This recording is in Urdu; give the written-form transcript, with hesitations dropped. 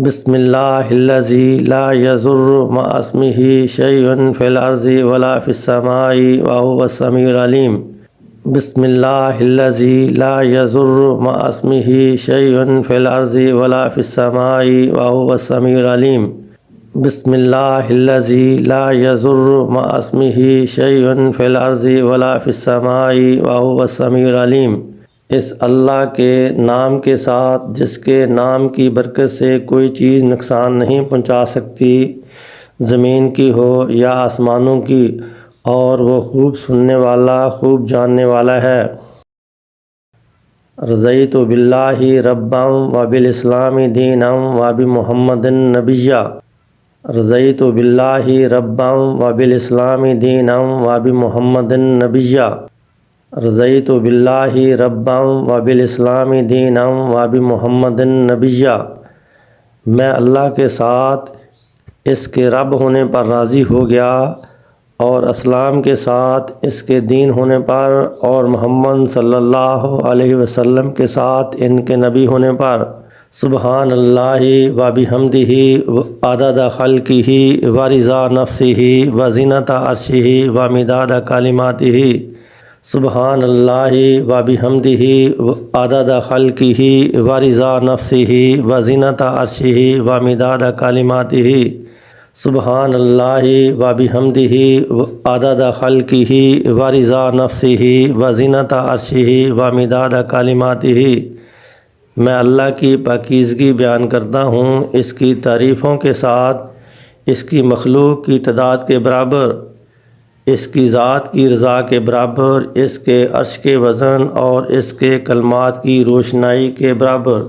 بسم اللہ الذی لا یضر مع اسمہ شیء فی الارض ولا فی السماء وهو السمیع العلیم۔ بسم اللہ الذی لا یضر مع اسمہ شیء فی الارض ولا فی السماء وهو السمیع العلیم۔ بسم اللہ الذی لا یضر مع اسمہ شیء فی الارض ولا فی السماء وهو السمیع العلیم۔ اس اللہ کے نام کے ساتھ جس کے نام کی برکت سے کوئی چیز نقصان نہیں پہنچا سکتی، زمین کی ہو یا آسمانوں کی، اور وہ خوب سننے والا خوب جاننے والا ہے۔ رضیت باللہ ربا وبالاسلام دینا وبمحمد نبیا۔ رضیت باللہ ربا وبالاسلام دینا وبمحمد نبیا۔ رضیت باللہ ربا وبالاسلام دینا وبمحمد نبیا۔ میں اللہ کے ساتھ اس کے رب ہونے پر راضی ہو گیا، اور اسلام کے ساتھ اس کے دین ہونے پر، اور محمد صلی اللہ علیہ وسلم کے ساتھ ان کے نبی ہونے پر۔ سبحان اللہ وبحمدہ عدد خلقہ ورضا نفسہ وزنۃ عرشہ ومداد کلماتہ۔ سبحان اللہ وبحمدہ عدد خلقہ ورضا نفسہ وزنۃ عرشہ ومداد کلماتہ۔ سبحان اللہ وبحمدہ عدد خلقہ ورضا نفسہ وزنۃ عرشہ ومداد کلماتہ۔ میں اللہ کی پاکیزگی بیان کرتا ہوں، اس کی تعریفوں کے ساتھ، اس کی مخلوق کی تعداد کے برابر، اس کی ذات کی رضا کے برابر، اس کے عرش کے وزن اور اس کے کلمات کی روشنائی کے برابر۔